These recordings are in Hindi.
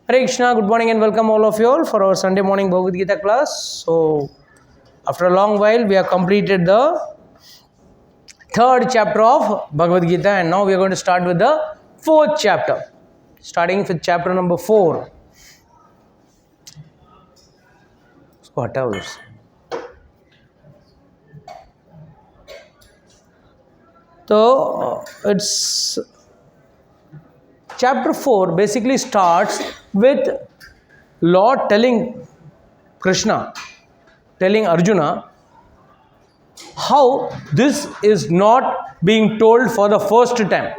Hare Krishna, good morning and welcome all of you all for our Sunday morning Bhagavad Gita class. So, after a long while, we have completed the third chapter of Bhagavad Gita and now we are going to start with the fourth chapter, starting with chapter number 4. What else? So, it's chapter 4 basically starts with Lord telling Krishna, telling Arjuna, how this is not being told for the first time.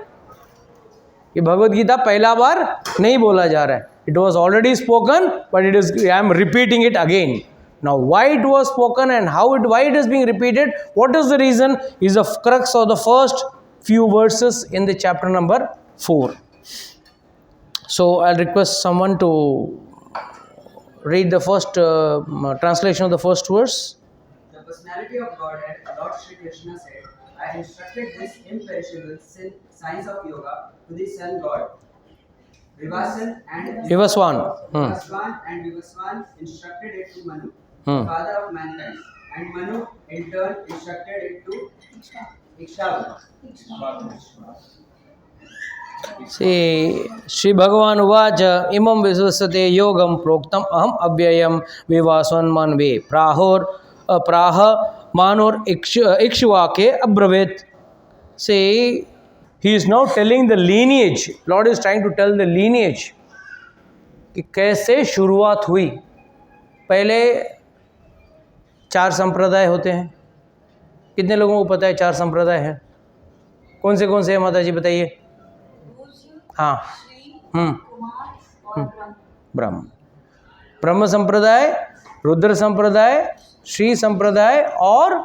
ये भगवद गीता पहला बार नहीं बोला जा रहा है. It was already spoken, but I am repeating it again. Now, why it was spoken and why it is being repeated, what is the reason, is the crux of the first few verses in the chapter number 4. So, I'll request someone to read the first translation of the first verse. The personality of Godhead, Lord Shri Krishna said, I instructed this imperishable science of yoga to the sun god, Vivasvan and Vivasvan instructed it to Manu, the father of mankind, and Manu in turn instructed it to Ikshavu. Shri भगवान उवाच इमं विश्वसते योगं प्रोक्तम अहम अव्ययम विवासवन मनवे प्राह मानोर इक्ष्वाके अब्रवीत. से he is now telling the lineage. Lord is trying to tell the lineage कि कैसे शुरुआत हुई. पहले 4 संप्रदाय होते हैं. कितने लोगों को पता है 4 संप्रदाय है? कौन से हैं माता जी बताइए? हाँ, ब्रह्म संप्रदाय, रुद्र संप्रदाय, श्री संप्रदाय और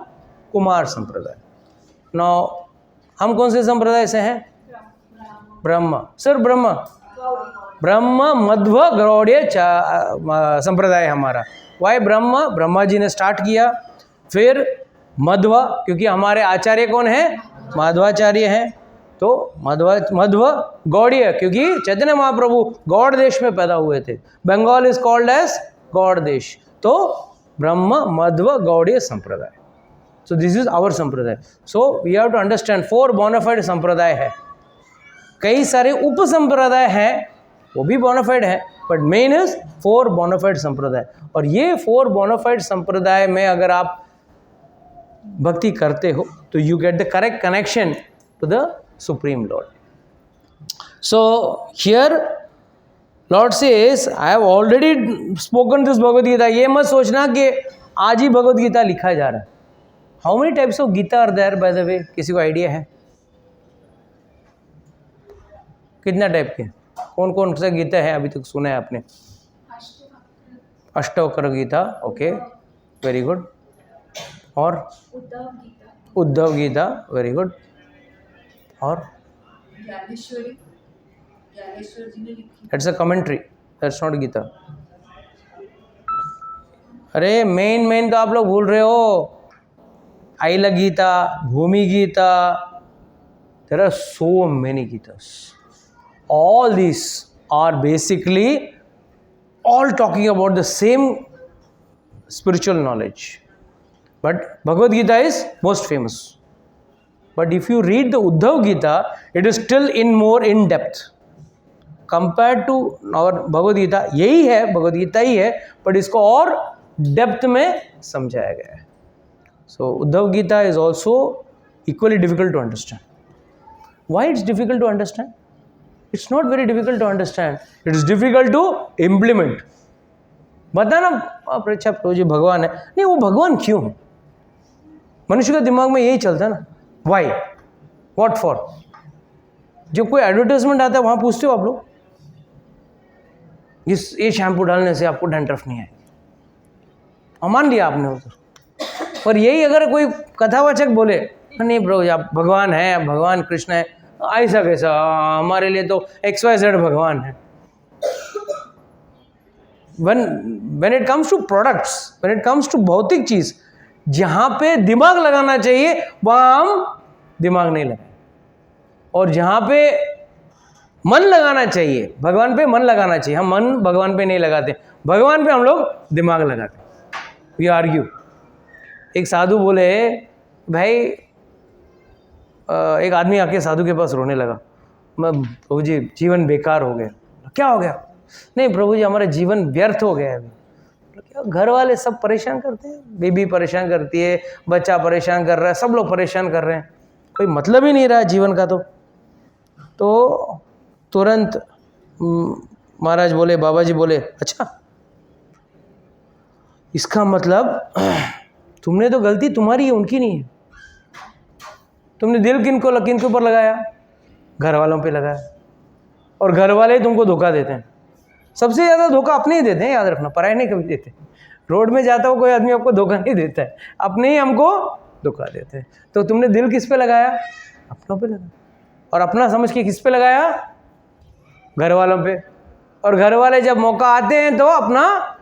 कुमार संप्रदाय. नौ हम कौन से संप्रदाय से हैं? ब्रह्म, सिर्फ ब्रह्म मध्व गौड़ीय संप्रदाय हमारा. वाई ब्रह्मा जी ने स्टार्ट किया, फिर मध्व, क्योंकि हमारे आचार्य कौन है? माधवाचार्य हैं. तो मध्व गौड़ीय, क्योंकि चैतन्य महाप्रभु गौड़ देश में पैदा हुए थे. Bengal is called as Gaur देश. तो ब्रह्म मध्व गौड़ीय संप्रदाय. So this is our sampradaya. So we have to understand 4 bonafide sampradaya है. कई सारे उप संप्रदाय हैं, वो भी बोनाफाइड है, बट मेन इज 4 बोनाफाइड संप्रदाय. और ये 4 बोनाफाइड संप्रदाय में अगर आप भक्ति करते हो तो you get the correct connection to the Supreme Lord. So here Lord says, I have already spoken this Bhagavad Gita. ये मत सोचना कि आज ही भगवद गीता लिखा जा रहा है. How many types of Gita are there by the way? किसी को आइडिया है? कितना टाइप के? कौन कौन से गीता है अभी तक सुना है आपने? Ashtavakra Gita. Okay, very good. और उद्धव गीता. Very good. और ज्ञानेश्वर जी ने लिखी. That's a commentary, that's not Gita. अरे मेन तो आप लोग भूल रहे हो. आइला गीता, भूमि Gita, there are so many Gitas. All this are basically all talking about the same spiritual knowledge, but Bhagavad Gita is most famous. But if you read the Uddhav Gita, it is still more in depth compared to our Bhagavad Gita. यही है, Bhagavad Gita ही है, but इसको और डेप्थ में समझाया गया है. So Uddhav Gita is also equally difficult to understand. Why it's difficult to understand? It's not very difficult to understand. It is difficult to implement. बताना आप अच्छा प्रभु जी भगवान है. नहीं, वो भगवान क्यों है? मनुष्य का दिमाग में यही चलता है ना. Why, what for. जब कोई एडवर्टाइजमेंट आता है वहाँ पूछते हो आप लोग, ये शैम्पू डालने से आपको डैंड्रफ नहीं आएगी. मान लिया आपने उधर. और यही अगर कोई कथावाचक बोले नहीं प्रभु जी आप भगवान है, भगवान कृष्ण है, ऐसा कैसा, हमारे लिए तो XYZ भगवान है. when it comes to products, when it comes to भौतिक चीज, जहाँ पे दिमाग लगाना चाहिए वहाँ हम दिमाग नहीं लगाए, और जहाँ पे मन लगाना चाहिए, भगवान पे मन लगाना चाहिए। हम मन भगवान पे नहीं लगाते, भगवान पे हम लोग दिमाग लगाते, वी आर्ग्यू। एक साधु बोले, भाई एक आदमी आके साधु के पास रोने लगा, मैं प्रभु जी जीवन बेकार हो गया। क्या हो गया? नहीं प्रभु जी हमारा जीवन व्यर्थ हो गया है अभी। क्या? घर वाले सब परेशान करते हैं, बीबी परेशान करती है, बच्चा परेशान कर रहा है, सब लोग परेशान कर रहे हैं, कोई मतलब ही नहीं रहा जीवन का। तो तुरंत महाराज बोले, बाबा जी बोले, अच्छा इसका मतलब तुमने तो गलती तुम्हारी है, उनकी नहीं है। तुमने दिल किन के ऊपर लगाया? घर वालों पे लगाया, और घर वाले तुमको धोखा देते हैं। सबसे ज़्यादा धोखा अपने ही देते हैं, याद रखना, पराये नहीं कभी देते। रोड में जाता हो कोई आदमी आपको धोखा नहीं देता है, अपने ही हमको धोखा देते हैं। तो तुमने दिल किस पे लगाया? अपनों पे लगाया, और अपना समझ के किस पे लगाया? घर वालों पे। और घर वाले जब मौका आते हैं तो अपना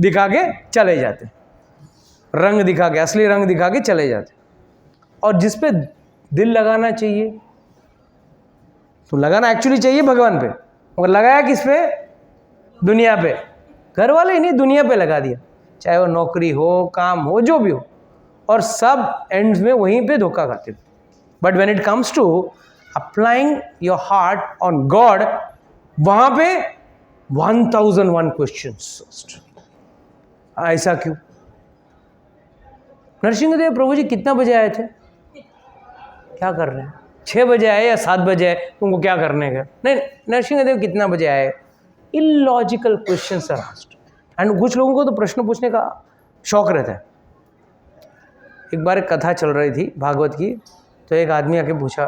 दिखा के चले जाते, रंग दिखा के, असली रंग दिखा के चले जाते। और जिस पे दिल लगाना चाहिए, तो लगाना एक्चुअली चाहिए भगवान पे, मगर लगाया किस पे? दुनिया पे। घर वाले ही नहीं, दुनिया पे लगा दिया, चाहे वो नौकरी हो, काम हो, जो भी हो, और सब एंड्स में वहीं पे धोखा खाते। But when it comes to applying your heart on God, वहां पे 1001 क्वेश्चंस। ऐसा क्यों? नरसिंहदेव प्रभु जी कितना बजे आए थे? क्या कर रहे हैं? 6 बजे आए या 7 बजे आए, तुमको क्या करने का? नहीं, नरसिंहदेव कितना बजे आए? Illogical questions are asked. And कुछ लोगों को तो प्रश्न पूछने का शौक रहता है। एक बार एक कथा चल रही थी भागवत की, तो एक आदमी आके पूछा,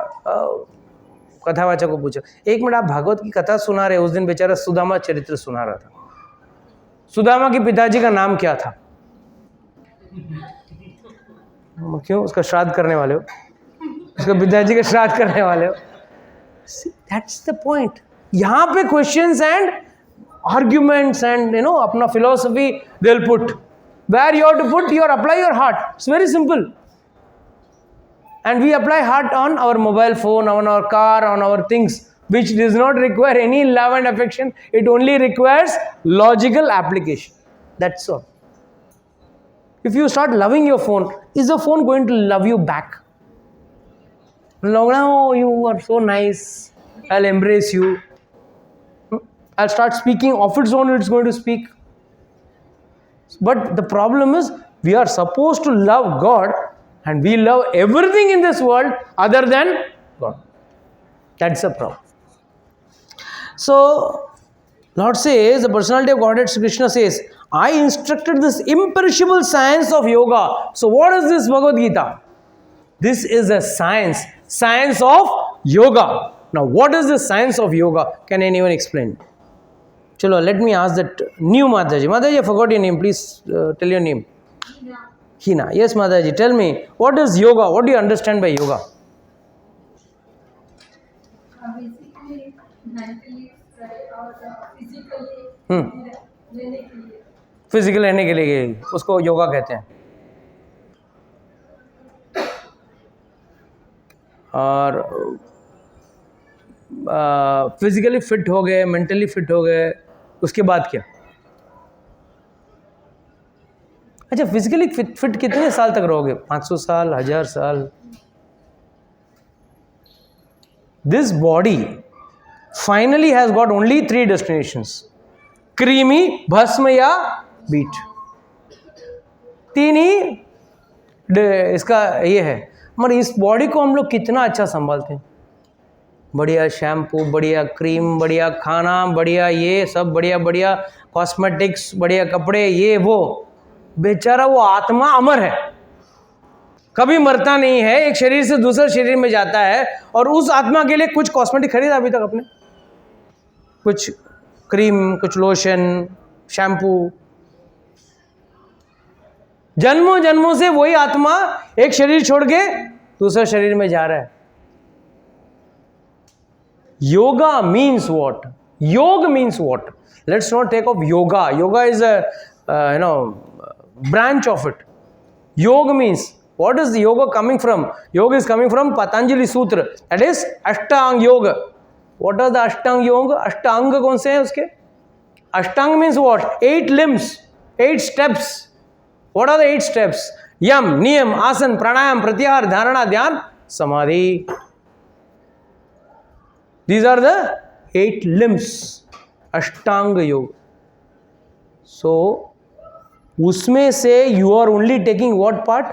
कथावाचक को पूछा, 1 मिनट आप भागवत की कथा सुना रहे? उस दिन बेचारा सुदामा चरित्र सुना रहा था। सुदामा के पिताजी का नाम क्या था? क्यों? उसका श्राद्ध करने वाले हो? उसके पिताजी का श्राद्ध करने वाले हो? That's the point. यहाँ पे क्वेश्चंस एंड आर्ग्यूमेंट्स एंड अपना philosophy they will put where you have to put your apply your heart. It's very simple. And we apply heart on our mobile phone, on our car, on our things, which does not require any love and affection. It only requires logical application. That's all. If you start loving your phone, is the phone going to love you back? Oh, you are so nice, I'll embrace you. I'll start speaking of its own, it's going to speak. But the problem is, we are supposed to love God, and we love everything in this world other than God. That's the problem. So, Lord says, the personality of Godhead, Sri Krishna says, I instructed this imperishable science of yoga. So, what is this Bhagavad Gita? This is a science of yoga. Now, what is the science of yoga? Can anyone explain? Chalo, let me ask that new Mataji. Mataji, I forgot your name. Please tell your name. Hina. Yes, Mataji. Tell me, what is yoga? What do you understand by yoga? Basically, mentally, or physically, physical रहने के लिए उसको योगा कहते हैं। और फिजिकली फिट हो गए, मेंटली फिट हो गए, उसके बाद क्या? अच्छा, फिजिकली फिट कितने साल तक रहोगे? 500 साल, 1000 साल? This body finally has got only 3 destinations, creamy, भस्म या बीट। 3 ही इसका ये है। मगर इस बॉडी को हम लोग कितना अच्छा संभालते हैं, बढ़िया शैम्पू, बढ़िया क्रीम, बढ़िया खाना, बढ़िया ये सब, बढ़िया बढ़िया कॉस्मेटिक्स, बढ़िया कपड़े, ये वो। बेचारा वो आत्मा अमर है, कभी मरता नहीं है, एक शरीर से दूसरे शरीर में जाता है। और उस आत्मा के लिए कुछ कॉस्मेटिक खरीदा अभी तक आपने? कुछ क्रीम, कुछ लोशन, शैम्पू? जन्मों जन्मों से वही आत्मा एक शरीर छोड़ के दूसरे शरीर में जा रहा है। Yoga means what? Yoga means what? Let's not take off yoga. Yoga is a branch of it. Yoga means, what is the yoga coming from? Yoga is coming from Patanjali Sutra. That is Ashtanga Yoga. What are the Ashtanga yoga? Ashtanga कौन से हैं उसके? Ashtanga means what? 8 limbs, 8 steps. What are the 8 steps? Yama, niyama, asana, प्राणायाम, प्रत्याहार, धारणा, ध्यान, समाधि. These are the 8 limbs. अष्टांग योग. So उसमें से you are only taking what part?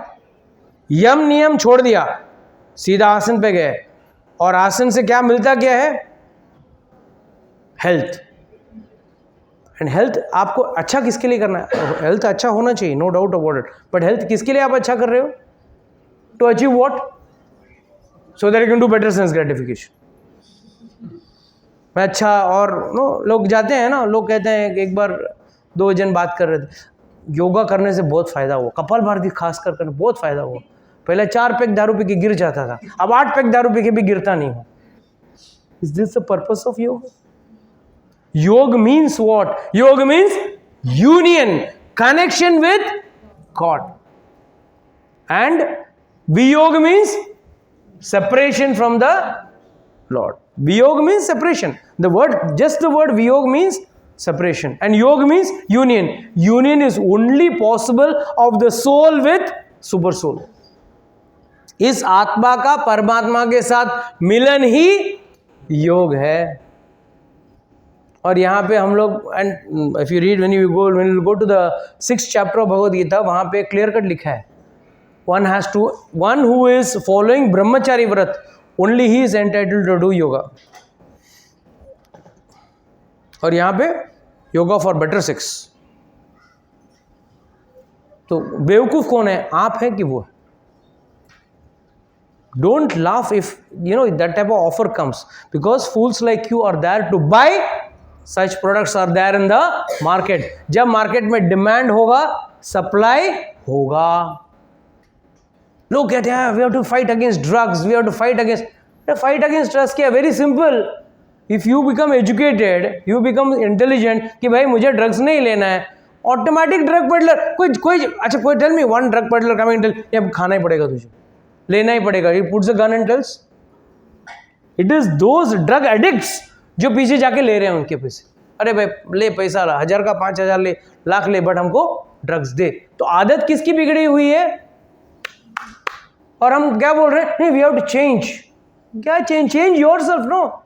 यम नियम छोड़ दिया, सीधा आसन पे गए. और आसन से क्या मिलता क्या है? हेल्थ. एंड हेल्थ आपको अच्छा किसके लिए करना है? हेल्थ अच्छा होना चाहिए, no doubt about it. But health किसके लिए आप अच्छा कर रहे हो? To achieve what? So that you can do better sense gratification. मैं अच्छा, और नो लोग जाते हैं ना, लोग कहते हैं कि एक बार 2 जन बात कर रहे थे, योगा करने से बहुत फ़ायदा हुआ, कपालभाति खास कर करने बहुत फ़ायदा हुआ. पहले 4 पैक दारू पी के गिर जाता था, अब 8 पैक दारू पी के भी गिरता नहीं हूँ. Is this the purpose of योग? योग मीन्स व्हाट? योग means union, connection with God. And वियोग means separation from the Lord. Viyog means separation. The word, just the word Viyog means separation. And Yog means union. Union is only possible of the soul with super soul. इस आत्मा का परमात्मा के साथ मिलन ही योग है. और यहाँ पे हम लोग, and if you read, when you go to the 6th chapter of Bhagavad Gita, वहाँ पे clear cut लिखा है, one who is following brahmachari vrat, only he is entitled to do yoga. और यहाँ पे योगा फॉर बेटर सेक्स. तो बेवकूफ कौन है? आप है कि वो है? Don't laugh if that type of offer comes, because fools like you are there to buy such products are there in the market. जब मार्केट में डिमांड होगा, सप्लाई होगा. लोग कहते हैं we have to fight against drugs, we have to fight against drugs. क्या? Very simple. If you become educated, you become intelligent कि भाई मुझे ड्रग्स नहीं लेना है, ऑटोमेटिक ड्रग पेडलर कोई tell me one drug peddler coming tell ये खाना ही पड़ेगा, तुझे लेना ही पड़ेगा. He puts a gun and tells. It is those drug addicts जो पीछे जाके ले रहे हैं उनके पैसे. अरे भाई ले पैसा, 1000 का 5000 ले, लाख ले, बट हमको ड्रग्स दे. तो आदत किसकी बिगड़ी हुई है? और हम क्या बोल रहे हैं? नहीं, वी हैव टू चेंज. क्या change? Change yourself. No,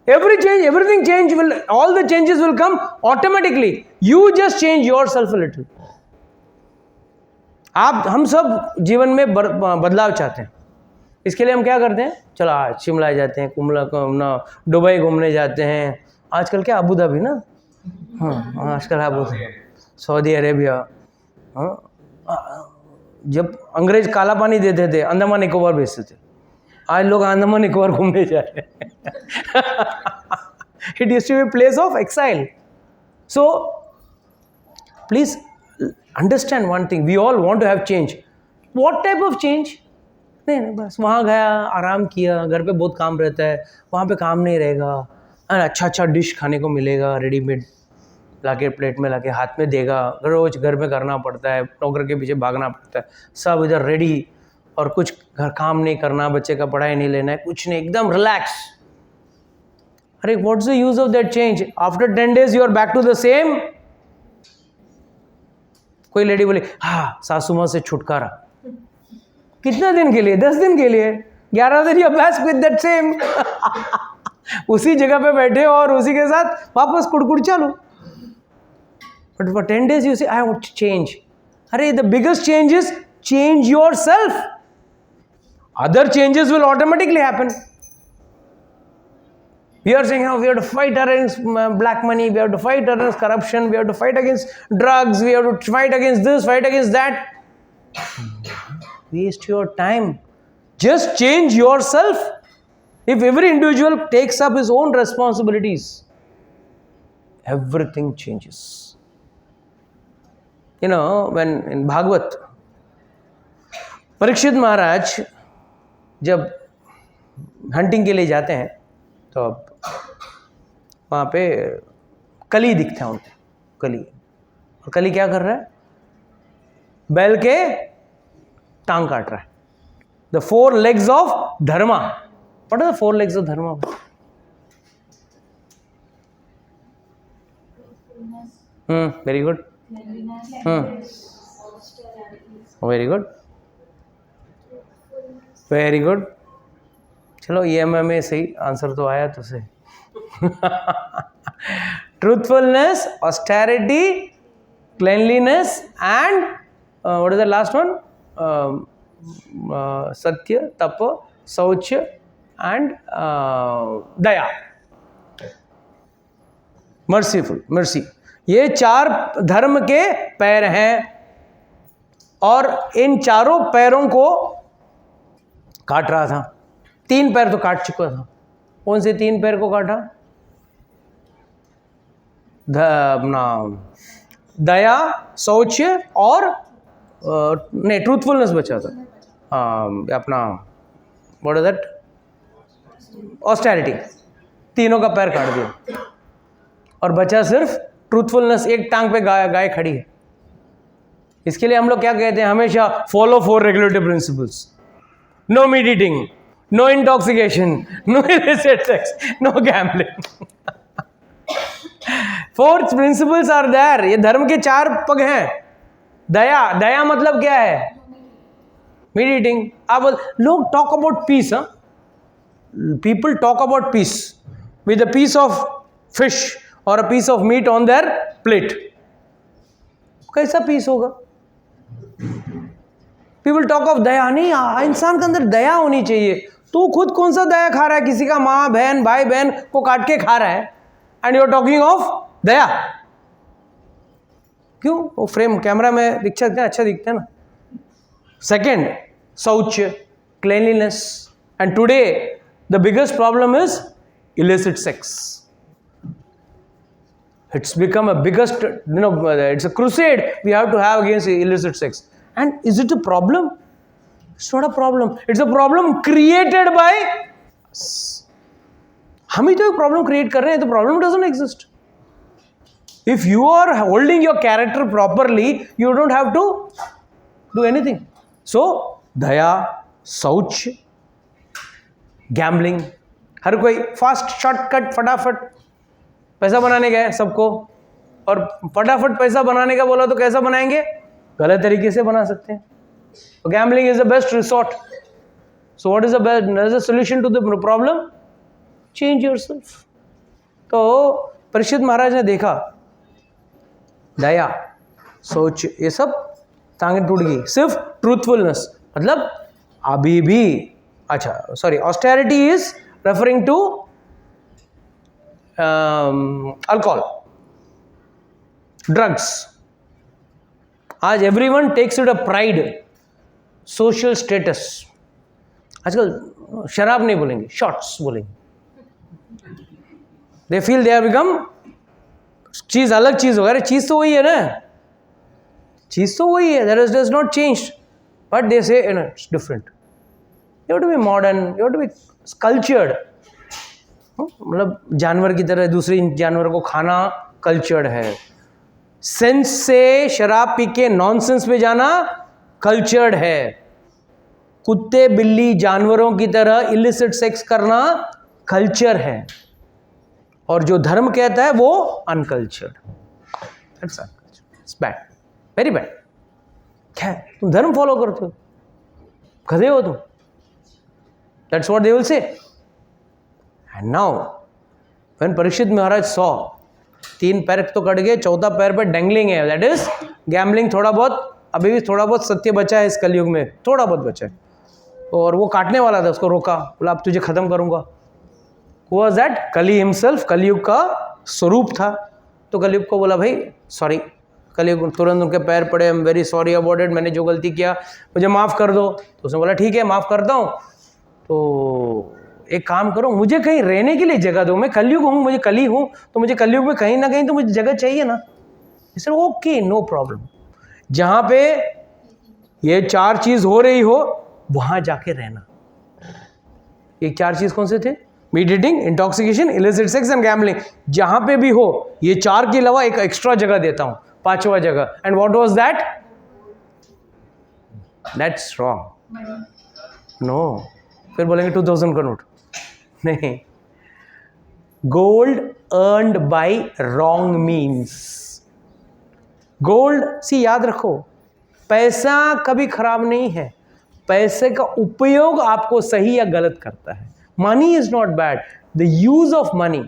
everything change will, all the changes will come automatically. You just change yourself a little. हम सब जीवन में बदलाव चाहते हैं. इसके लिए हम क्या करते हैं? चलो आज शिमला जाते हैं, दुबई घूमने जाते हैं. आजकल क्या अबू धाबी ना, हाँ आजकल अबू धाबी, सऊदी अरेबिया. जब अंग्रेज काला पानी देते थे, अंडमान निकोबार भेजते थे. आज लोग अंडमान निकोबार घूमने जा रहे हैं. It used to be a place of exile. So please understand one thing. We all want to have change. What type of change? नहीं, बस वहाँ गया, आराम किया, घर पे बहुत काम रहता है, वहाँ पे काम नहीं रहेगा, अच्छा डिश खाने को मिलेगा, रेडीमेड लाके प्लेट में लाके हाथ में देगा, रोज घर में करना पड़ता है, नौकर के पीछे भागना पड़ता है, सब इधर रेडी, और कुछ घर काम नहीं करना, बच्चे का पढ़ाई नहीं लेना है, कुछ नहीं, एकदम रिलैक्स. अरे what's the use of that change? After 10 days you are back to the same. कोई लेडी बोले हाँ सासू माँ से छुटकारा. कितना दिन के लिए? 10 दिन के लिए, 11 दिन you back with that same. उसी जगह पे बैठे हो और उसी के साथ वापस कुड़कुड़ चालू. बट फॉर 10 days यू से आई वांट टू चेंज. अरे the biggest change is change yourself. Other changes will automatically happen. We are saying, we have to fight against black money, we have to fight against corruption, we have to fight against drugs, we have to fight against this, fight against that. Waste your time. Just change yourself. If every individual takes up his own responsibilities, everything changes. When in Bhagavad, Parikshit Maharaj जब हंटिंग के लिए जाते हैं तो वहाँ पे कली दिखता है उनको. कली, और कली क्या कर रहा है? बैल के टांग काट रहा है. The 4 legs of dharma. What are the 4 legs of dharma? Very good, very good, very good. चलो EMM में सही आंसर तो आया तो सही। Truthfulness, austerity, cleanliness and what is the last one? सत्य, तप, शौच एंड दया, मर्सीफुल, मर्सी। ये 4 धर्म के पैर हैं और इन चारों पैरों को काट रहा था। 3 पैर तो काट चुका था। कौन से 3 पैर को काटा? दया, शौच और नहीं, ट्रूथफुलनेस बचा था। अपना व्हाट इज दैट? ऑस्टेरिटी। तीनों का पैर काट दिया और बचा सिर्फ ट्रूथफुलनेस। एक टांग पे गाय खड़ी है। इसके लिए हम लोग क्या कहते हैं हमेशा? Follow 4 regulatory principles. No meat eating, no intoxication, no illicit sex, no gambling. 4 principles are there. ये धर्म के 4 पग हैं। दया, दया मतलब क्या है? Meat eating. अब लोग talk about peace, people talk about peace with a piece of fish और a piece of meat on their plate. कैसा पीस होगा? पीपल टॉक ऑफ दया। नहीं, इंसान के अंदर दया होनी चाहिए। तू खुद कौन सा दया खा रहा है? किसी का माँ बहन भाई बहन को काट के खा रहा है and you are talking of दया। क्यों? वो फ्रेम कैमरा में दिखते हैं, अच्छा दिखते हैं ना। सेकेंड, शौच, cleanliness. And today the biggest problem is illicit sex. It's become a biggest, it's a crusade we have to have against illicit sex. And is it a problem? It's not a problem. It's a problem created by us. हम ही तो एक प्रॉब्लम क्रिएट कर रहे हैं, तो problem doesn't exist. If you are holding your character properly, you don't have to do anything. So, दया, शौच, गैम्बलिंग। हर कोई फास्ट शॉर्टकट फटाफट पैसा बनाने गए सबको, और फटाफट पैसा बनाने का बोला तो कैसा बनाएंगे? गलत तरीके से बना सकते हैं। Gambling is the best resort. So what is the solution to the problem? Change yourself. तो परीक्षित महाराज ने देखा दया, सोच, ये सब टांगें टूट गई। सिर्फ ट्रूथफुलनेस, मतलब अभी भी अच्छा, sorry, austerity is referring to alcohol, drugs. आज everyone takes it a pride, social status. आजकल शराब नहीं बोलेंगे, shots बोलेंगे। They feel they have become, चीज अलग चीज हो, अरे चीज तो वही है ना, चीज तो वही है, that does not change, but they say it's different. You have to be modern, you have to be cultured. मतलब जानवर की तरह दूसरे जानवर को खाना कल्चर्ड है। सेंस से शराब पी के नॉनसेंस पे जाना कल्चर्ड है। कुत्ते बिल्ली जानवरों की तरह इलिसिट सेक्स करना कल्चर है, और जो धर्म कहता है वो uncultured. It's bad, very bad. क्या तुम धर्म फॉलो करते हो? गधे हो तुम। That's what they will say. And now, when Parikshit Maharaj saw 3 पैर तो कट गए, 4था पैर पर डैंगलिंग है, that is गैम्बलिंग। थोड़ा बहुत अभी भी थोड़ा बहुत सत्य बचा है इस कलयुग में, थोड़ा बहुत बचा है, और वो काटने वाला था, उसको रोका, बोला अब तुझे खत्म करूंगा। Who was that? कली हिमसेल्फ, कलयुग का स्वरूप था। तो कलयुग को बोला भाई सॉरी। कलयुग तुरंत उनके पैर पड़े, I am very sorry about it, मैंने जो गलती किया मुझे माफ़ कर दो। तो उसने बोला ठीक है माफ़ करता हूँ, तो एक काम करो, मुझे कहीं रहने के लिए जगह दो, मैं कलयुग हूँ, मुझे कली हूँ, तो मुझे कलयुग में कहीं ना कहीं तो मुझे जगह चाहिए ना। Sir okay, no problem. जहाँ पे ये 4 चीज़ हो रही हो वहाँ जाके रहना। ये 4 चीज़ कौन से थे? Meat eating, intoxication, illicit sex and gambling. जहाँ पे भी हो ये 4 के अलावा एक एक्स्ट्रा जगह देता हूँ, 5वां जगह। And what was that? That's wrong. No, फिर बोलेंगे 2000 का नोट। नहीं, gold earned by wrong means. Gold सी याद रखो, पैसा कभी खराब नहीं है, पैसे का उपयोग आपको सही या गलत करता है. Money is not bad, the use of money.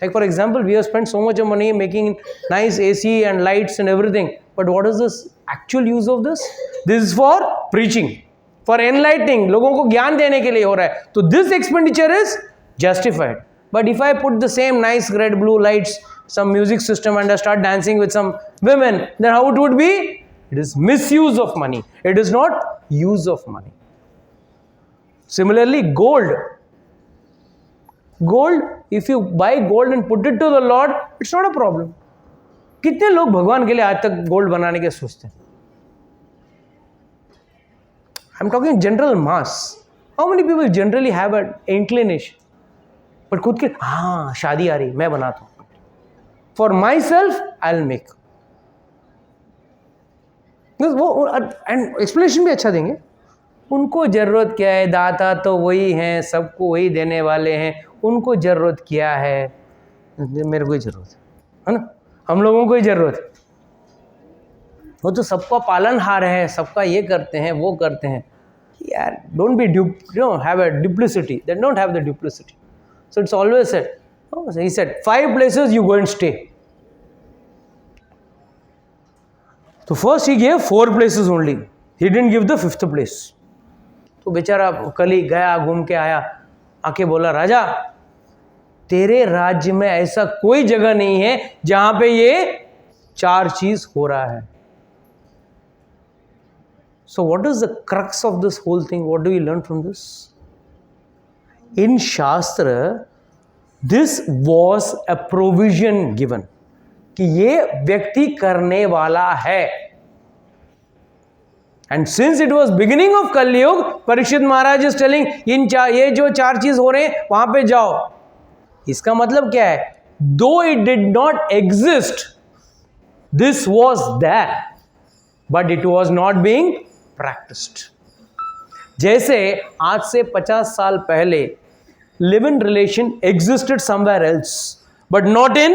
Like for example, we have spent so much of money making nice AC and lights and everything, but what is this actual use of this? This is for preaching, for enlightening, लोगों को ज्ञान देने के लिए हो रहा है, तो this expenditure is justified. But if I put the same nice red blue lights, some music system, and I start dancing with some women, then how it would be? It is misuse of money. It is not use of money. Similarly, gold, if you buy gold and put it to the Lord, it's not a problem. कितने लोग भगवान के लिए आज तक गोल्ड बनाने के सोचते हैं? I'm talking general mass. How many people generally have an inclination? But खुद के हाँ शादी आ रही मैं बनाता हूँ. For myself, I'll make. वो एंड एक्सप्लेनेशन भी अच्छा देंगे. उनको जरूरत क्या है? दाता तो वही हैं, सबको वही देने वाले हैं. उनको जरूरत क्या है? मेरे को ही जरूरत है ना? हम लोगों को ही जरूरत है. वो तो सबका पालनहार है, सबका ये करते हैं वो करते हैं. यार don't be have a duplicity. They don't have the duplicity. So it's always said, he said 5 places you go and stay. तो first he gave 4 places only. He didn't give the 5th place. तो बेचारा कल ही गया, घूम के आया, आके बोला राजा तेरे राज्य में ऐसा कोई जगह नहीं है जहां पे ये 4 चीज हो रहा है. So what is the crux of this whole thing? What do we learn from this? In Shastra, this was a provision given कि ये व्यक्ति करने वाला है. And since it was beginning of Kali Yuga, Parikshit Maharaj is telling ये जो 4 चीज हो रहे हैं वहां पे जाओ. इसका मतलब क्या है? Though it did not exist, this was there, but it was not being practiced. जैसे आज से 50 साल पहले live in relation existed somewhere else, but not in.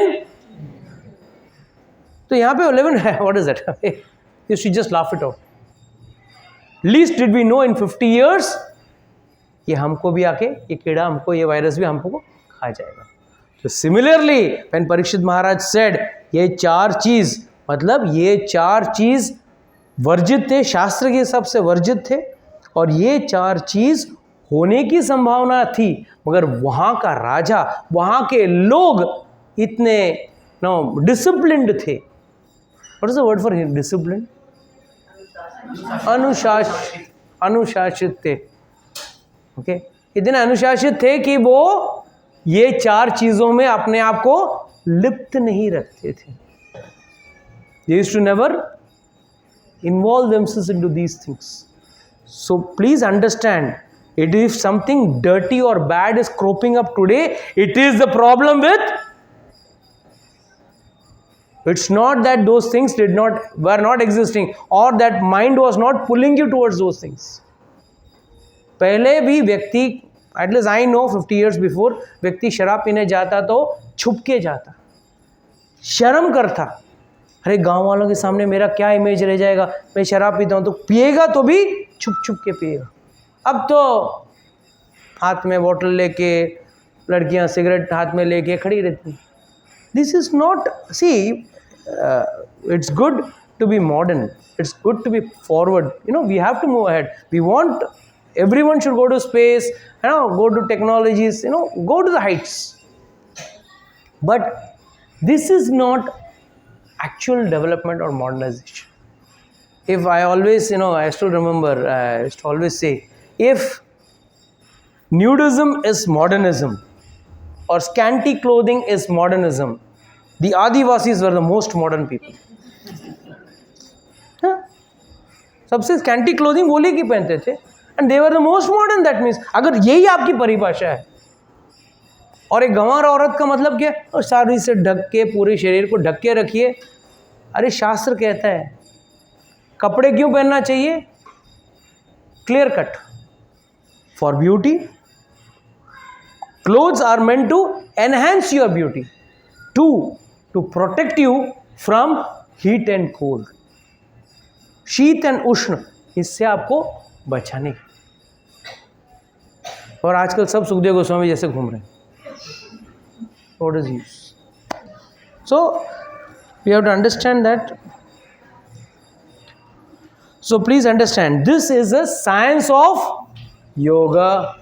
तो यहां पे live in है, what is that? You should just laugh it out. Least did we know in 50 years, ये हमको भी आके ये कीड़ा हमको ये वायरस भी हमको खा जाएगा. तो similarly when Parikshit Maharaj said ये 4 चीज, मतलब ये 4 चीज वर्जित थे, शास्त्र के हिसाब से वर्जित थे, और ये 4 चीज होने की संभावना थी, मगर वहां का राजा, वहां के लोग इतने डिसिप्लिन्ड थे. What is the word for discipline? अनुशासित थे. ओके, इतने अनुशासित थे कि वो ये 4 चीजों में अपने आप को लिप्त नहीं रखते थे. They used to never involve themselves into these things. So please understand, if something dirty or bad is cropping up today, it is the problem with. It's not that those things were not existing, or that mind was not pulling you towards those things. पहले भी व्यक्ति, at least I know 50 years before, व्यक्ति शराब पीने जाता तो छुप के जाता, शर्म करता. अरे गांव वालों के सामने मेरा क्या इमेज रह जाएगा, मैं शराब पीता हूँ. तो पिएगा तो भी छुप छुप के पिएगा. अब तो हाथ में बोतल लेके लड़कियाँ सिगरेट हाथ में लेके खड़ी रहती. This is not, see, it's good to be modern, it's good to be forward, we have to move ahead. We want everyone should go to space, go to technologies, go to the heights. But this is not actual development or modernization. If I always, I still remember, I used to always say, if nudism is modernism or scanty clothing is modernism, the Adivasis were the most modern people. सबसे स्कैंटी क्लोथिंग वो लेके पहनते थे, and they were the most modern. That means अगर यही आपकी परिभाषा है, और एक गंवार औरत का मतलब क्या? और साड़ी से ढक के, पूरे शरीर को ढक के रखिए. अरे शास्त्र कहता है कपड़े क्यों पहनना चाहिए? Clear cut, for beauty, Clothes are meant to enhance your beauty, to protect you from heat and cold. शीत एंड उष्ण, इससे आपको बचाने की। और आजकल सब सुखदेव गोस्वामी जैसे घूम रहे हैं। What is use? So we have to understand that. So please understand, this is a science of yoga.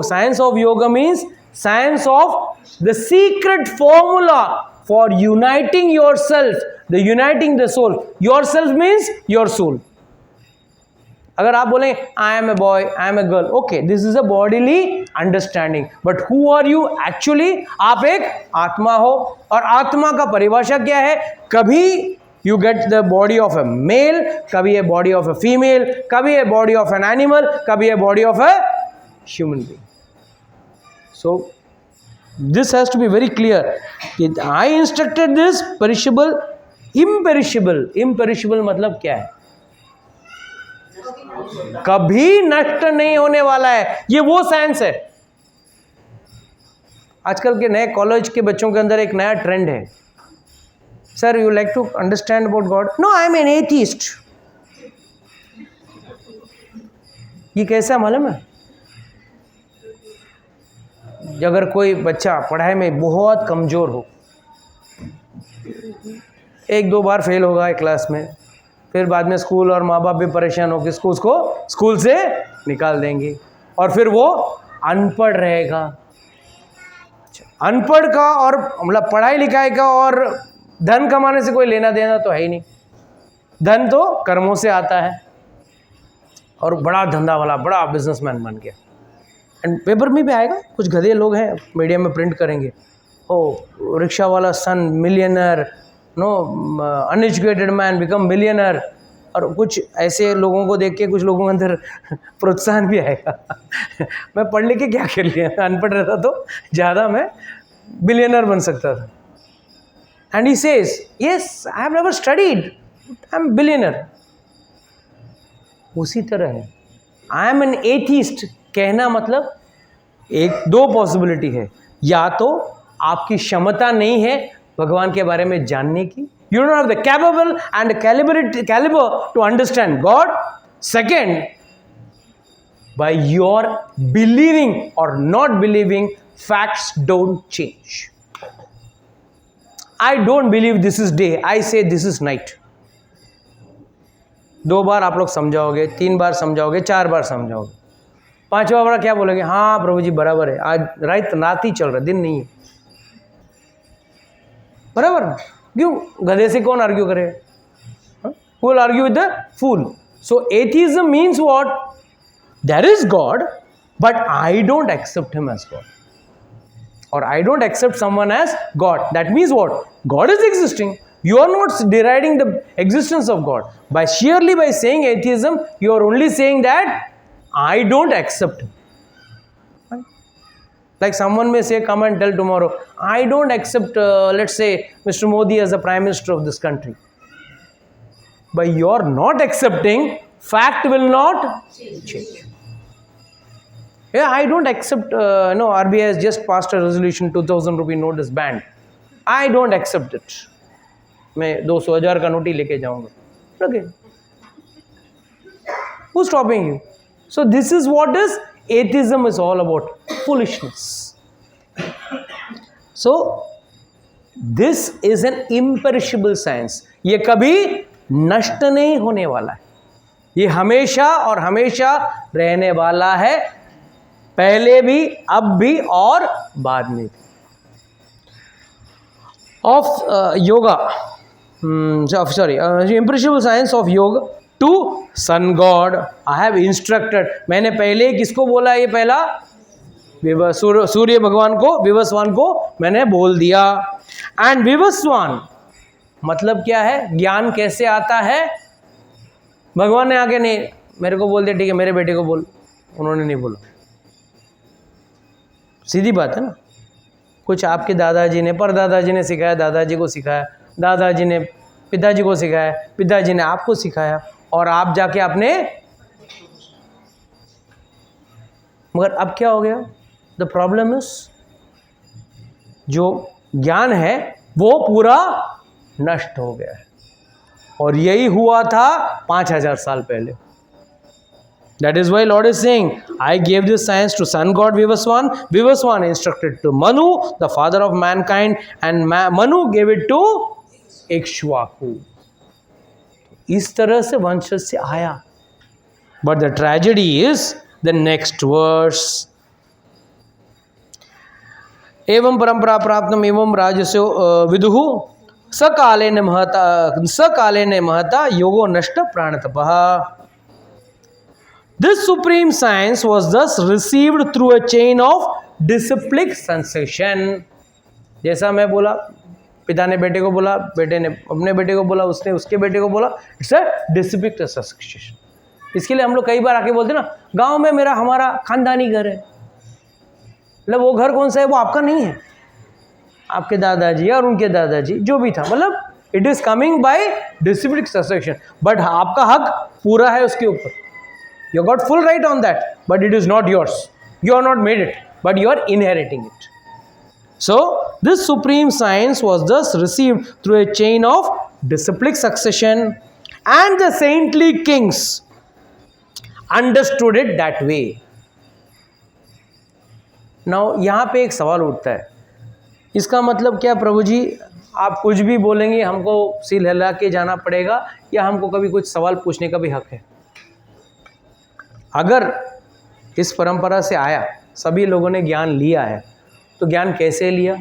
Science of yoga means science of the secret formula for uniting yourself, uniting the soul. Yourself means your soul. अगर आप बोलें I am a boy, I am a girl, okay, this is a bodily understanding, but who are you actually? आप एक आत्मा हो, और आत्मा का परिभाषा क्या है? कभी you get the body of a male, कभी a body of a female, कभी a body of an animal, कभी a body of a human being. So this has to be very clear. I instructed this perishable, imperishable. Imperishable मतलब क्या है? कभी नष्ट नहीं होने वाला है। ये वो साइंस है। आजकल के नए कॉलेज के बच्चों के अंदर एक नया ट्रेंड है, sir you like to understand about God? No, I am an atheist. ये कैसा मालूम है? अगर कोई बच्चा पढ़ाई में बहुत कमजोर हो, 1-2 बार फेल होगा एक क्लास में, फिर बाद में स्कूल और माँ बाप भी परेशान हो कि उसको स्कूल से निकाल देंगे, और फिर वो अनपढ़ रहेगा। अनपढ़ का और मतलब पढ़ाई लिखाई का और धन कमाने से कोई लेना देना तो है ही नहीं। धन तो कर्मों से आता है, और बड़ा धंधा वाला बड़ा बिजनेसमैन बन गया। एंड पेपर में भी आएगा, कुछ गधे लोग हैं मीडिया में प्रिंट करेंगे, ओ रिक्शा वाला son millionaire, no uneducated man become millionaire, और कुछ ऐसे लोगों को देख के कुछ लोगों के अंदर प्रोत्साहन भी आएगा मैं पढ़ लिख के क्या कर लिया, अनपढ़ रहता तो ज़्यादा मैं बिलियनर बन सकता था। And he says yes I have never studied, I am billionaire. उसी तरह है आई एम एन एथिस्ट कहना मतलब एक दो पॉसिबिलिटी है, या तो आपकी क्षमता नहीं है भगवान के बारे में जानने की, you don't have the capable and caliber to understand God. Second, by your believing or not believing, facts don't change. I don't believe this is day, I say this is night. 2 बार आप लोग समझाओगे, 3 बार समझाओगे, 4 बार समझाओगे, 5वां बार क्या बोलोगे? हाँ प्रभु जी बराबर है, आज रात ही चल रहा है, दिन नहीं है। बराबर? क्यों? गधे से कौन आर्ग्यू करे? Who will argue with the fool? So atheism means what? There is God, but I don't accept him as God, or I don't accept someone as God. That means what? God is existing. You are not deriding the existence of God. By saying atheism, you are only saying that I don't accept him. Like someone may say, come and tell tomorrow, I don't accept, let's say, Mr. Modi as the Prime Minister of this country. By your not accepting, fact will not change. Yeah, I don't accept, RBI has just passed a resolution, 2,000 rupee note is banned. I don't accept it. मैं 200,000 का नोट ही लेके जाऊंगा. Okay. Who's stopping you? So this is what is atheism is all about. Foolishness. So this is an imperishable science. ये कभी नष्ट नहीं होने वाला है, ये हमेशा और हमेशा रहने वाला है, पहले भी, अब भी और बाद में भी. Of yoga, imperishable science of yoga to sun god I have instructed. मैंने पहले किसको बोला? ये पहला सूर्य भगवान को, विवस्वान को मैंने बोल दिया. एंड विवस्वान मतलब क्या है? ज्ञान कैसे आता है? भगवान ने आगे नहीं मेरे को बोल दिया, ठीक है मेरे बेटे को बोल, उन्होंने नहीं बोला. सीधी बात है ना. कुछ आपके दादाजी ने, परदादाजी ने सिखाया, दादाजी को सिखाया, दादाजी ने पिताजी को सिखाया, पिताजी ने आपको सिखाया, और आप जाके आपने. मगर अब क्या हो गया? द प्रॉब्लम इज जो ज्ञान है वो पूरा नष्ट हो गया है। और यही हुआ था 5000 साल पहले। That is why Lord is saying, I gave this science to sun god Vivaswan. Vivaswan instructed to Manu, the father of mankind, and Manu gave it to Ikshvaku. इस तरह से वंश से आया। But the tragedy is the next verse. एवं परंपरा प्राप्तम एवं राजस्यो विदुः सकालेन महता योगो नष्ट प्राणतपः। This supreme science was thus received through a chain of disciplic succession. जैसा मैं बोला, पिता ने बेटे को बोला, बेटे ने अपने बेटे को बोला, उसने उसके बेटे को बोला, इट्स अ डिसिप्लिक सक्सेशन। इसके लिए हम लोग कई बार आके बोलते ना, गांव में मेरा हमारा खानदानी घर है। मतलब वो घर कौन सा है, वो आपका नहीं है, आपके दादाजी और उनके दादाजी जो भी था, मतलब it is coming by disciplic succession. But आपका हक पूरा है उसके ऊपर। You got full right on that, but it is not yours. You are not made it, but you are inheriting it. So, this supreme science was thus received through a chain of disciplic succession, and the saintly kings understood it that way. Now, यहाँ पे एक सवाल उठता है, इसका मतलब क्या प्रभु जी, आप कुछ भी बोलेंगे हमको सिर हिला के जाना पड़ेगा, या हमको कभी कुछ सवाल पूछने का भी हक है? अगर इस परंपरा से आया, सभी लोगों ने ज्ञान लिया है, तो ज्ञान कैसे लिया?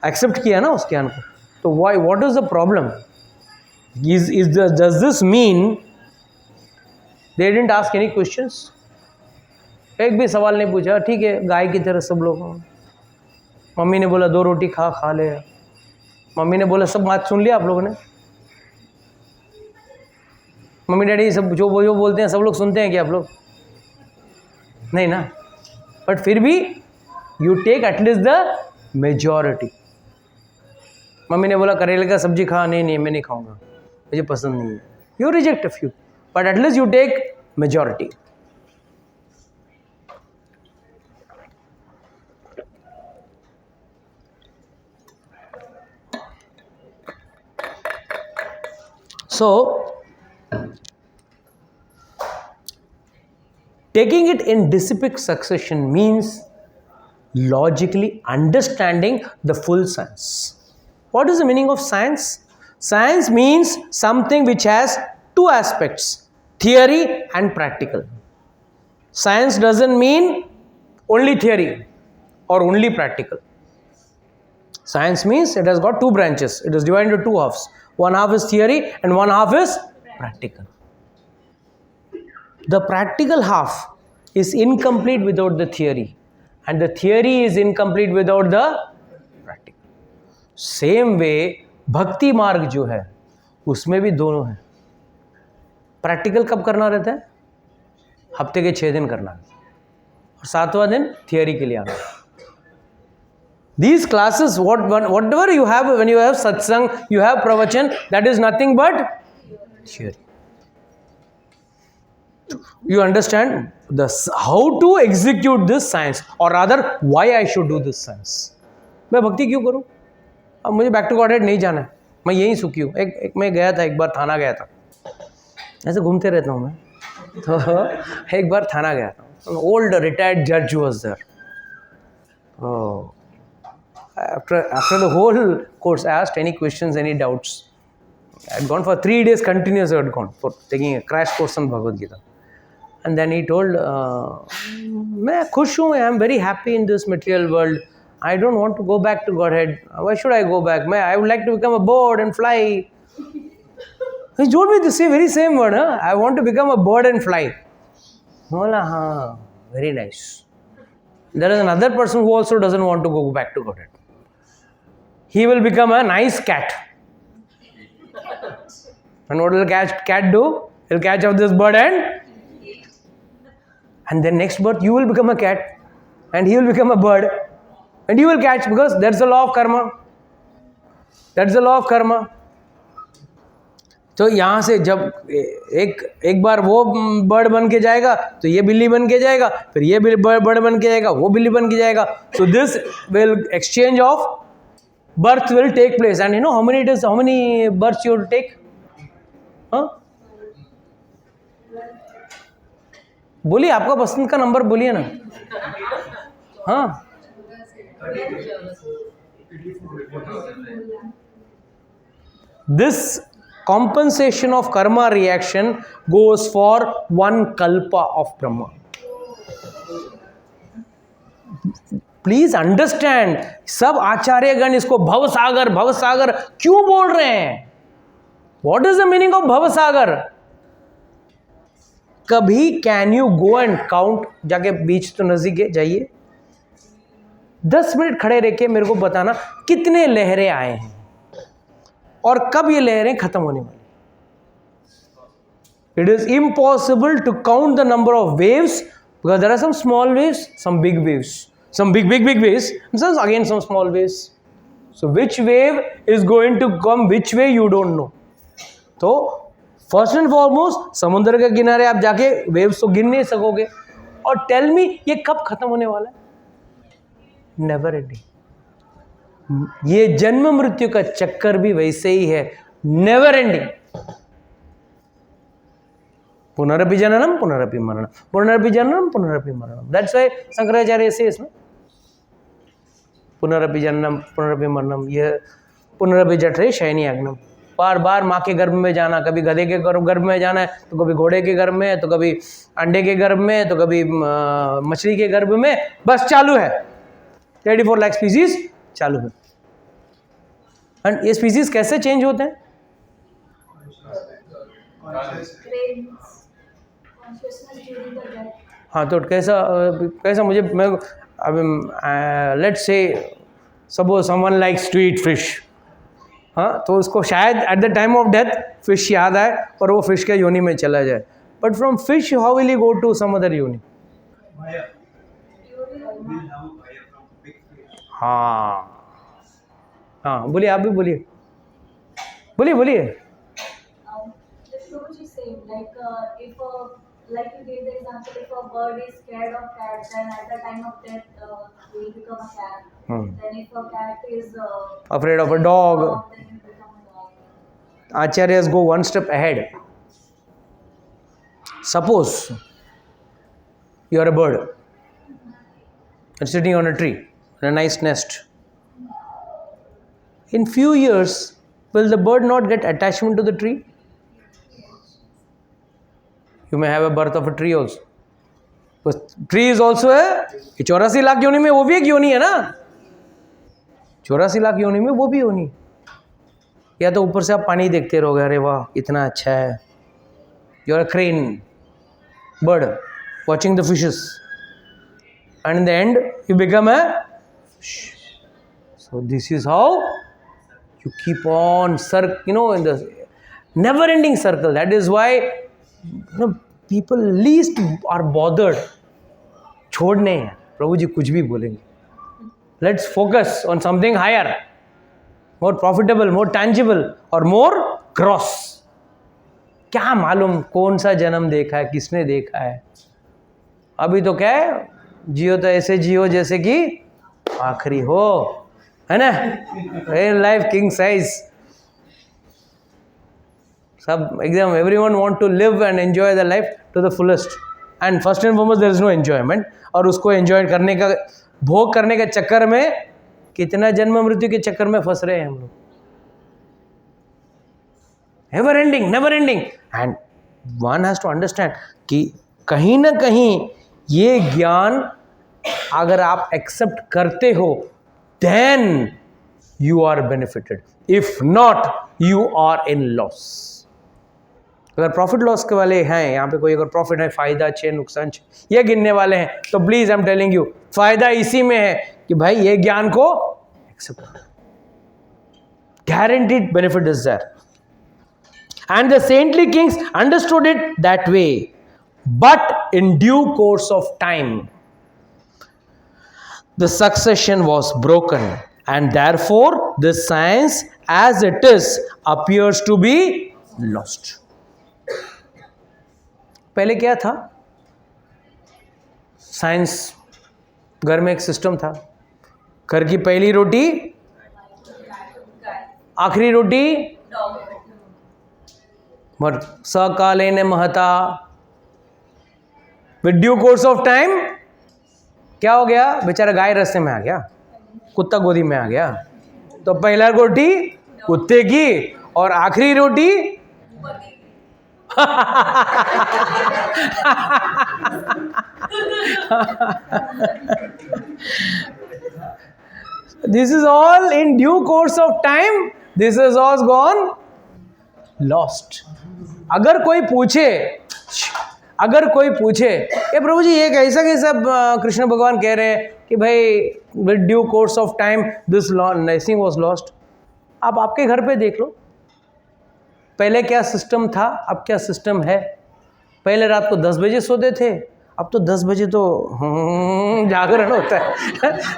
एक्सेप्ट किया ना उस ज्ञान को, तो why, what is the problem? Does this mean they didn't ask any questions? एक भी सवाल नहीं पूछा, ठीक है, गाय की तरह सब लोग। मम्मी ने बोला 2 रोटी खा ले, मम्मी ने बोला, सब बात सुन लिया आप लोगों ने? मम्मी डैडी सब जो बोलते हैं सब लोग सुनते हैं क्या आप लोग? नहीं ना। बट फिर भी you take at least the majority. Mummy ने बोला करेले का सब्जी खा, नहीं मैं नहीं खाऊंगा, मुझे पसंद नहीं है, you reject a few, but at least you take majority. So, taking it in disciplic succession means logically understanding the full science. What is the meaning of science? Science means something which has 2 aspects, theory and practical. Science doesn't mean only theory or only practical. Science means it has got 2 branches. It is divided into 2 halves. One half is theory and one half is practical. The practical half is incomplete without the theory, and the theory is incomplete without the practical. Same way, भक्ति मार्ग जो है उसमें भी दोनों है। प्रैक्टिकल कब करना रहता है? हफ्ते के 6 दिन करना है, और 7वां दिन थियोरी के लिए आना। These classes, whatever you have, when you have satsang, you have pravachan, that is nothing but theory. You understand how to execute this science, or rather why I should do this science. मैं भक्ति क्यों करूं? अब मुझे बैक टू गॉडहेड नहीं जाना है, मैं यहीं सुखी हूँ। एक मैं गया था, एक बार थाना गया था, ऐसे घूमते रहता हूँ मैं, तो एक बार थाना गया था। ओल्ड रिटायर्ड जज was there. After the whole course, I asked any questions, any doubts. I had gone for 3 days continuous. I had gone for taking a crash course on Bhagavad Gita. And then he told, मैं खुश हूँ, I am very happy in this material world. I don't want to go back to Godhead. Why should I go back? I would like to become a bird and fly. He told me the very same word. I want to become a bird and fly. बोला हाँ, very nice. There is another person who also doesn't want to go back to Godhead. He will become a nice cat. And what will cat do? He'll catch up this bird and then next birth you will become a cat and he will become a bird and you will catch, because that's the law of karma. That's the law of karma. तो यहाँ से जब एक बार वो बर्ड बन के जाएगा तो ये बिल्ली बन के जाएगा, फिर ये बर्ड बन के जाएगा, वो बिल्ली बन के जाएगा. So this will exchange of birth will take place. And you know how many births you have to take? हाँ, बोलिए, आपका पसंद का नंबर बोलिए ना. हाँ, this compensation of karma reaction goes for one kalpa of Brahma. Please understand. सब आचार्यगण इसको भवसागर भवसागर क्यों बोल रहे हैं? What is the meaning of भवसागर? कभी can you go and count, जाके बीच तो नजदीक जाइए, 10 मिनट खड़े रह के मेरे को बताना कितने लहरें आए हैं और कब ये लहरें खत्म होने वाली. It is impossible to count the number of waves because there are some small waves, some big waves, some big waves, and again some small waves. So which wave is going to come which way you don't know. तो first and foremost समुद्र के किनारे आप जाके waves तो गिन नहीं सकोगे. और tell me ये कब खत्म होने वाला है? Never ending. ये जन्म मृत्यु का चक्कर भी वैसे ही है, never ending. पुनरपि जननम पुनरपि मरणम, पुनरपि जननम पुनरपि मरणम. That's why शंकराचार्य says ना, पुनरपि जननम पुनरपि मरणम, ये पुनरपि जठरे शयनी अग्नम. बार बार माँ के गर्भ में जाना, कभी गधे के गर्भ में जाना है, तो कभी घोड़े के गर्भ में, तो कभी अंडे के गर्भ में, तो कभी मछली के गर्भ में, बस चालू है. 34 लाख स्पीसीज चालू है. एंड ये स्पीसीज कैसे चेंज होते हैं? हाँ, तो कैसा मुझे मैं अब let's say suppose someone likes to eat fish. हाँ, तो उसको शायद at the time of death fish याद आए और वो फिश के योनि में चला जाए. But from fish how will he go to some other योनि? हाँ हाँ, बोलिए, आप भी बोलिए, बोलिए. Like you gave the example, if a bird is scared of cats, then at the time of death, he will become a cat. Then if a cat is afraid of a dog, then he will become a dog. Acharyas go one step ahead. Suppose you are a bird and sitting on a tree in a nice nest. In few years, will the bird not get attachment to the tree? You may have a birth of a tree also. But tree is also a 84 lakh योनि में वो भी एक योनि है ना. 84 लाख योनि में वो भी योनि. या तो ऊपर से आप पानी देखते रहोगे, अरे वाह इतना अच्छा है. You are a crane bird watching the fishes, and in the end you become a fish. So this is how you keep on in the never-ending circle. That is why people least are bothered. छोड़ने हैं, प्रभु जी कुछ भी बोलेंगे. Let's focus on something higher, more profitable, more tangible और more gross. क्या मालूम कौन सा जन्म देखा है, किसने देखा है. अभी तो क्या है, जियो तो ऐसे जियो जैसे कि आखिरी हो, है ना. Real life king size. सब एकदम everyone want to live and enjoy the life to the fullest, and first and foremost there is no enjoyment. और उसको एंजॉय करने का, भोग करने के चक्कर में कितना जन्म मृत्यु के चक्कर में फंस रहे हैं हम लोग. Never ending. And one has to understand कि कहीं ना कहीं ये ज्ञान अगर आप एक्सेप्ट करते हो then you are benefited. If not you are in loss. अगर प्रॉफिट लॉस के वाले हैं यहाँ पे, कोई अगर प्रॉफिट है, फायदा छे नुकसान छे, ये गिनने वाले हैं, तो please I am telling you, फायदा इसी में है कि भाई ये ज्ञान को एक्सेप्ट करो. Guaranteed benefit is there. And the saintly kings understood it that way, but in due course of time the succession was broken, and therefore this science as it is appears to be lost. पहले क्या था, साइंस, घर में एक सिस्टम था, घर की पहली रोटी, आखिरी रोटी, मर सकालेन महता। With due course of time क्या हो गया, बेचारा गाय रास्ते में आ गया, कुत्ता गोदी में आ गया। तो पहला रोटी कुत्ते की और आखिरी रोटी This is all in due course of time. This is all gone lost. अगर कोई पूछे ये प्रभु जी ये कैसा कृष्ण भगवान कह रहे हैं कि भाई with due course of time this nothing was lost. आप आपके घर पे देख लो, पहले क्या सिस्टम था, अब क्या सिस्टम है। पहले रात को 10 बजे सोते थे, अब तो 10 बजे तो जागरण होता है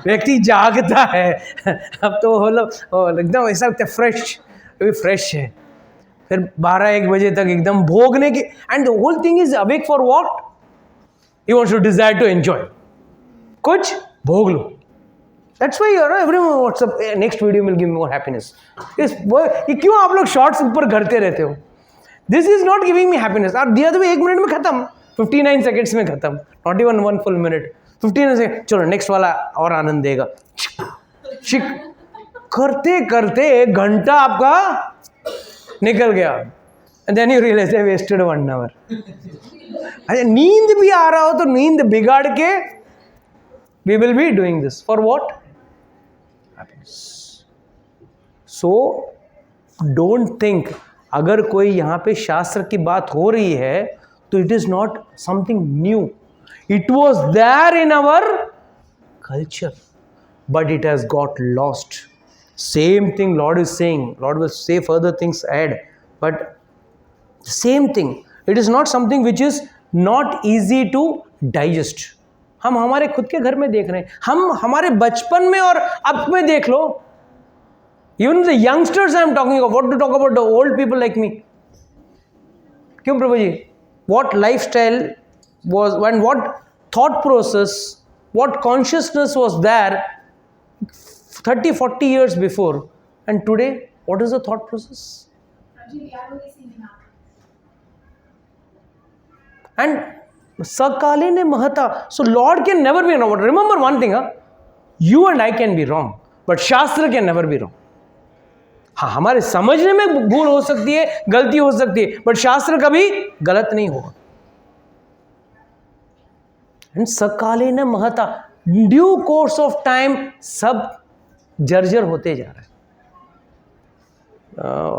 व्यक्ति जागता है। अब तो मतलब एकदम ऐसा लगता है फ्रेश, अभी फ्रेश है। फिर 12-1 बजे तक एकदम भोगने की, and the whole thing is awake for what, you want to desire to enjoy, कुछ भोग लो। That's why you know everyone WhatsApp next video will give me more happiness. ये क्यों आप लोग शॉर्ट्स ऊपर करते रहते हो? This is not giving me happiness. आप दिया तो 1 मिनट में खत्म, 59 सेकेंड्स में खत्म, not even 1 full minute, 59 second, चलो नेक्स्ट वाला और आनंद देगा। शिक करते करते 1 घंटा आपका निकल गया, and then you realise I wasted 1 hour. अच्छा, नींद भी आ रहा हो तो नींद बिगाड़ के we will be doing this for what, happiness. So don't think, अगर कोई यहाँ पे शास्त्र की बात हो रही है तो it is not something new, it was there in our culture but it has got lost. Same thing Lord is saying, Lord will say further things ahead, but same thing, it is not something which is not easy to digest. हम हमारे खुद के घर में देख रहे हैं, हम हमारे बचपन में और अब में देख लो, even the youngsters I am talking of, what to talk about the old people like me. क्यों प्रभु जी? What lifestyle was, and what thought process, what consciousness was there 30-40 years before, and today what is the thought process? And sakale ne mahata, so Lord can never be wrong. Remember one thing, you and I can be wrong, but Shastra can never be wrong. हाँ, हमारे समझने में भूल हो सकती है, गलती हो सकती है, बट शास्त्र कभी गलत नहीं होगा। एंड सकाले न महता, ड्यू कोर्स ऑफ टाइम सब जर्जर होते जा रहा है।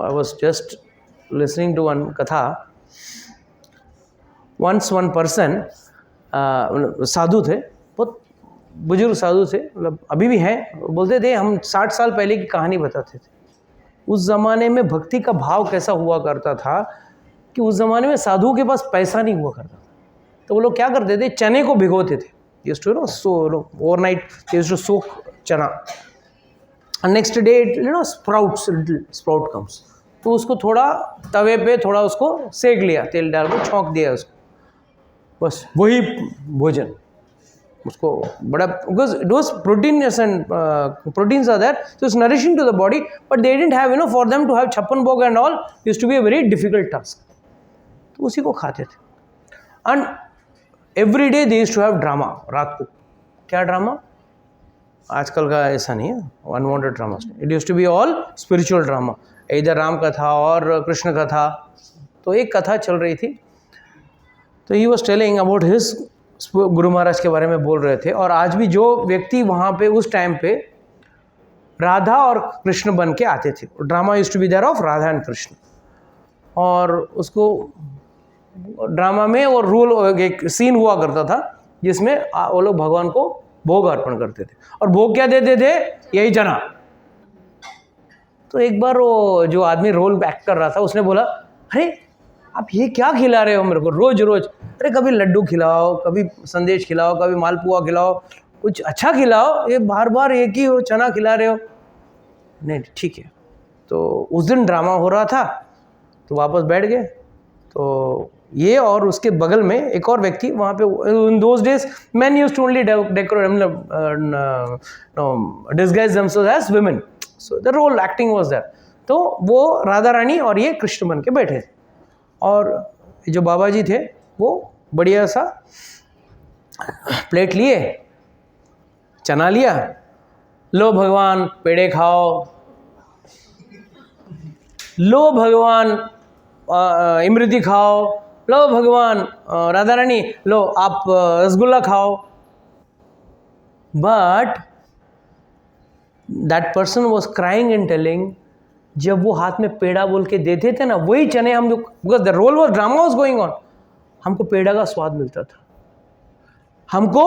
I was just listening to one katha. Once one person, साधु थे, बहुत बुजुर्ग साधु थे, मतलब अभी भी हैं, बोलते थे हम 60 साल पहले की कहानी बताते थे। उस ज़माने में भक्ति का भाव कैसा हुआ करता था कि उस ज़माने में साधुओं के पास पैसा नहीं हुआ करता था, तो वो लोग क्या करते थे, चने को भिगोते थे। Used to know so overnight they used to soak chana, and next day sprout comes, तो उसको थोड़ा तवे पे थोड़ा उसको सेक लिया, तेल डाल के छौंक दिया उसको, बस वही भोजन उसको बड़ा, because it was proteins and proteins are there, so it's nourishing to the body, but they didn't have, for them to have छप्पन भोग and all used to be a very difficult task, तो उसी को खाते थे। and every day they used to have drama, रात को क्या ड्रामा, आजकल का ऐसा नहीं है unwanted drama, it used to be all spiritual drama, इधर राम कथा और कृष्ण कथा। तो एक कथा चल रही थी, तो he was telling about his, Guru Maharaj के बारे में बोल रहे थे। और आज भी जो व्यक्ति वहाँ पे उस टाइम पे राधा और कृष्ण बन के आते थे, drama used to be there of Radha and Krishna, और उसको ड्रामा में और रोल एक सीन हुआ करता था जिसमें वो लोग भगवान को भोग अर्पण करते थे, और भोग क्या देते थे, यही चना। तो एक बार वो जो आदमी रोल एक्ट कर रहा था उसने बोला, अरे आप ये क्या खिला रहे हो मेरे को रोज रोज, अरे कभी लड्डू खिलाओ, कभी संदेश खिलाओ, कभी मालपुआ खिलाओ, कुछ अच्छा खिलाओ, ये बार बार एक ही चना खिला रहे हो। नहीं ठीक है। तो उस दिन ड्रामा हो रहा था, तो वापस बैठ गए। तो ये और उसके बगल में एक और व्यक्ति वहाँ पे, in those days man used to only decorate disguise themselves as women, so the role acting was there. तो वो राधा रानी और ये कृष्ण बन के बैठे थे, और जो बाबा जी थे वो बढ़िया सा प्लेट लिए, चना लिया, लो भगवान पेड़े खाओ, लो भगवान इमरती खाओ, लो भगवान राधा रानी लो आप रसगुल्ला खाओ। But that person was crying and telling, जब वो हाथ में पेड़ा बोल के देते थे ना, वही चने हम जो, because the role was drama was going on, हमको पेड़ा का स्वाद मिलता था, हमको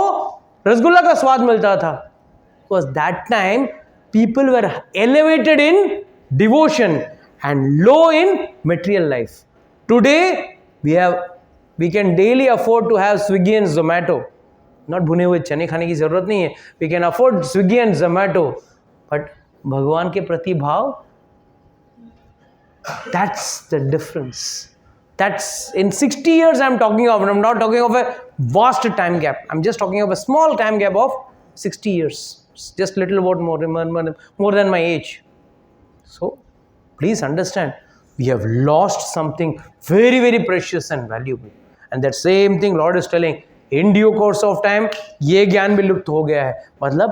रसगुल्ला का स्वाद मिलता था। Because that time people were elevated in devotion and low in material life. Today we can daily afford to have Swiggy and Zomato. Not भुने हुए चने खाने की जरूरत नहीं है, we can afford Swiggy and Zomato. But भगवान के प्रति भाव, that's the difference. That's in 60 years I'm talking of. I'm not talking of a vast time gap. I'm just talking of a small time gap of 60 years. Just little about more than my age. So please understand, we have lost something very, very precious and valuable. And that same thing Lord is telling, in due course of time, ये ज्ञान भी लुप्त हो गया है। मतलब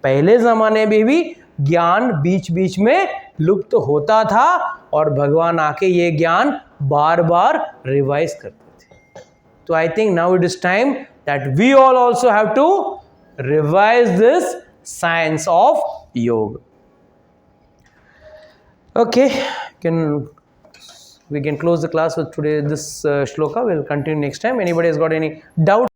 पहले ज़माने में भी ज्ञान बीच बीच में लुप्त होता था, और भगवान आके ये ज्ञान बार बार रिवाइज करते थे। तो I think now it is time that we all also have to revise this science of yoga. Okay, we can close the class with today this shloka. We'll continue next time. Anybody has got any doubt?